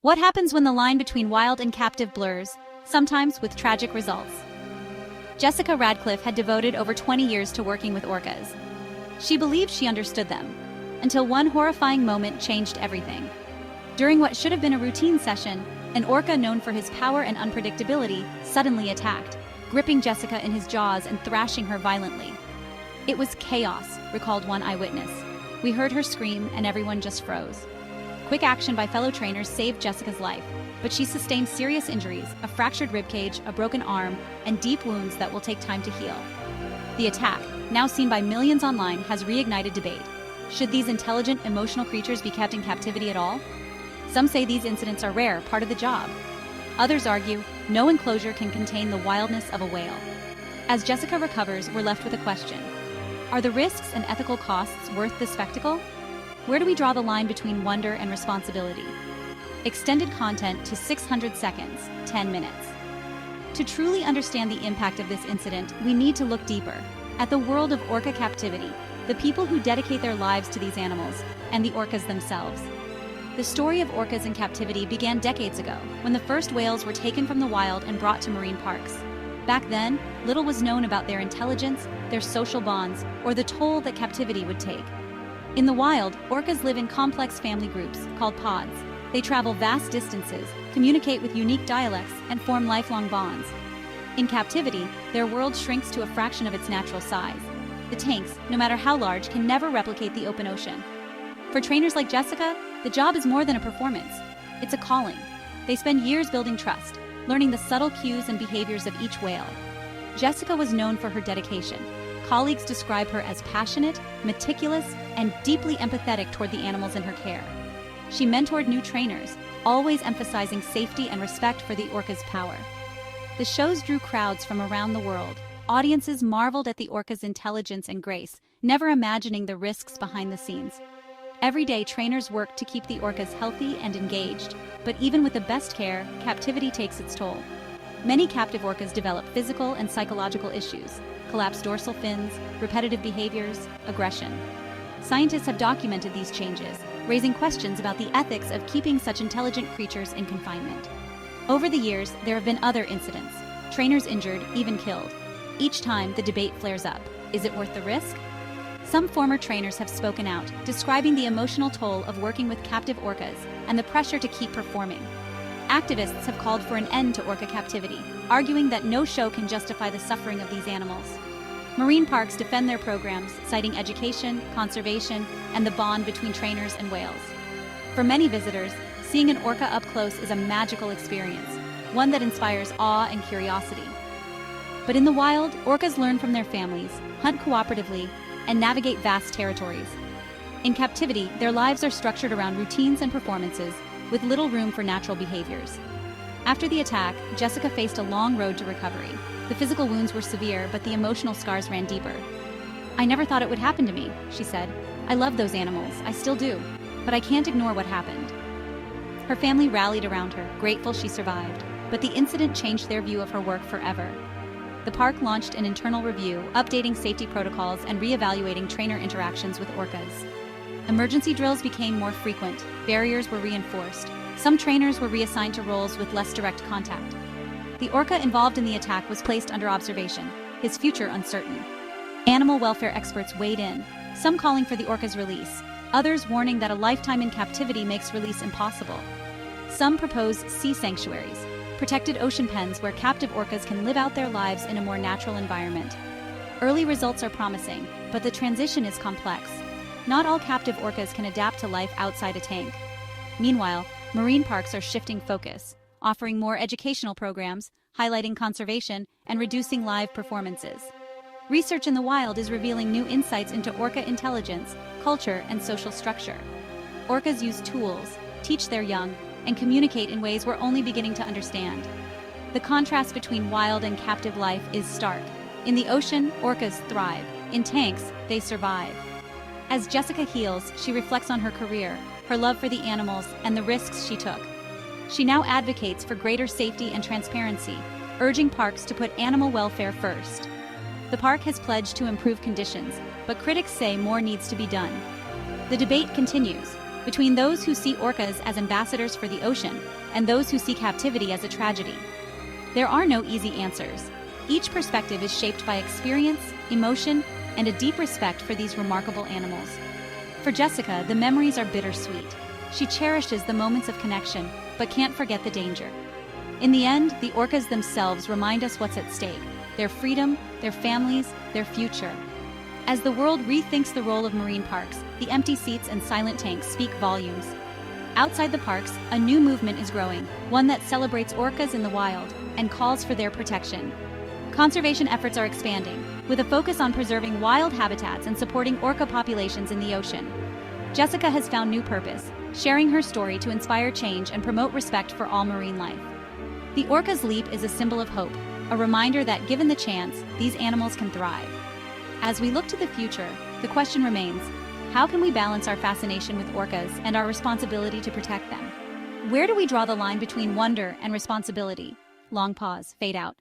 What happens when the line between wild and captive blurs, sometimes with tragic results? Jessica Radcliffe had devoted over 20 years to working with orcas. She believed she understood them, until one horrifying moment changed everything. During what should have been a routine session, an orca known for his power and unpredictability suddenly attacked, gripping Jessica in his jaws and thrashing her violently. "It was chaos," recalled one eyewitness. "We heard her scream and everyone just froze." Quick action by fellow trainers saved Jessica's life, but she sustained serious injuries, a fractured ribcage, a broken arm, and deep wounds that will take time to heal. The attack, now seen by millions online, has reignited debate. Should these intelligent, emotional creatures be kept in captivity at all? Some say these incidents are rare, part of the job. Others argue no enclosure can contain the wildness of a whale. As Jessica recovers, we're left with a question. Are the risks and ethical costs worth the spectacle? Where do we draw the line between wonder and responsibility? Extended content to 600 seconds, 10 minutes. To truly understand the impact of this incident, we need to look deeper at the world of orca captivity, the people who dedicate their lives to these animals, and the orcas themselves. The story of orcas in captivity began decades ago, when the first whales were taken from the wild and brought to marine parks. Back then, little was known about their intelligence, their social bonds, or the toll that captivity would take. In the wild, orcas live in complex family groups, called pods. They travel vast distances, communicate with unique dialects, and form lifelong bonds. In captivity, their world shrinks to a fraction of its natural size. The tanks, no matter how large, can never replicate the open ocean. For trainers like Jessica, the job is more than a performance. It's a calling. They spend years building trust, learning the subtle cues and behaviors of each whale. Jessica was known for her dedication. Colleagues describe her as passionate, meticulous, and deeply empathetic toward the animals in her care. She mentored new trainers, always emphasizing safety and respect for the orca's power. The shows drew crowds from around the world. Audiences marveled at the orca's intelligence and grace, never imagining the risks behind the scenes. Every day, trainers worked to keep the orcas healthy and engaged, but even with the best care, captivity takes its toll. Many captive orcas develop physical and psychological issues, collapsed dorsal fins, repetitive behaviors, aggression. Scientists have documented these changes, raising questions about the ethics of keeping such intelligent creatures in confinement. Over the years, there have been other incidents, trainers injured, even killed. Each time, the debate flares up. Is it worth the risk? Some former trainers have spoken out, describing the emotional toll of working with captive orcas and the pressure to keep performing. Activists have called for an end to orca captivity, arguing that no show can justify the suffering of these animals. Marine parks defend their programs, citing education, conservation, and the bond between trainers and whales. For many visitors, seeing an orca up close is a magical experience, one that inspires awe and curiosity. But in the wild, orcas learn from their families, hunt cooperatively, and navigate vast territories. In captivity, their lives are structured around routines and performances, with little room for natural behaviors. After the attack, Jessica faced a long road to recovery. The physical wounds were severe, but the emotional scars ran deeper. "I never thought it would happen to me," she said. "I love those animals, I still do, but I can't ignore what happened." Her family rallied around her, grateful she survived, but the incident changed their view of her work forever. The park launched an internal review, updating safety protocols and reevaluating trainer interactions with orcas. Emergency drills became more frequent, barriers were reinforced. Some trainers were reassigned to roles with less direct contact. The orca involved in the attack was placed under observation, his future uncertain. Animal welfare experts weighed in, some calling for the orca's release, others warning that a lifetime in captivity makes release impossible. Some proposed sea sanctuaries, protected ocean pens where captive orcas can live out their lives in a more natural environment. Early results are promising, but the transition is complex. Not all captive orcas can adapt to life outside a tank. Meanwhile, marine parks are shifting focus, offering more educational programs, highlighting conservation, and reducing live performances. Research in the wild is revealing new insights into orca intelligence, culture, and social structure. Orcas use tools, teach their young, and communicate in ways we're only beginning to understand. The contrast between wild and captive life is stark. In the ocean, orcas thrive. In tanks, they survive. As Jessica heals, she reflects on her career, her love for the animals, and the risks she took. She now advocates for greater safety and transparency, urging parks to put animal welfare first. The park has pledged to improve conditions, but critics say more needs to be done. The debate continues. between those who see orcas as ambassadors for the ocean and those who see captivity as a tragedy. There are no easy answers. Each perspective is shaped by experience, emotion, and a deep respect for these remarkable animals. For Jessica, the memories are bittersweet. She cherishes the moments of connection, but can't forget the danger. In the end, the orcas themselves remind us what's at stake: their freedom, their families, their future. As the world rethinks the role of marine parks, the empty seats and silent tanks speak volumes. Outside the parks, a new movement is growing, one that celebrates orcas in the wild and calls for their protection. Conservation efforts are expanding, with a focus on preserving wild habitats and supporting orca populations in the ocean. Jessica has found new purpose, sharing her story to inspire change and promote respect for all marine life. The orca's leap is a symbol of hope, a reminder that given the chance, these animals can thrive. As we look to the future, the question remains: how can we balance our fascination with orcas and our responsibility to protect them? Where do we draw the line between wonder and responsibility? Long pause, fade out.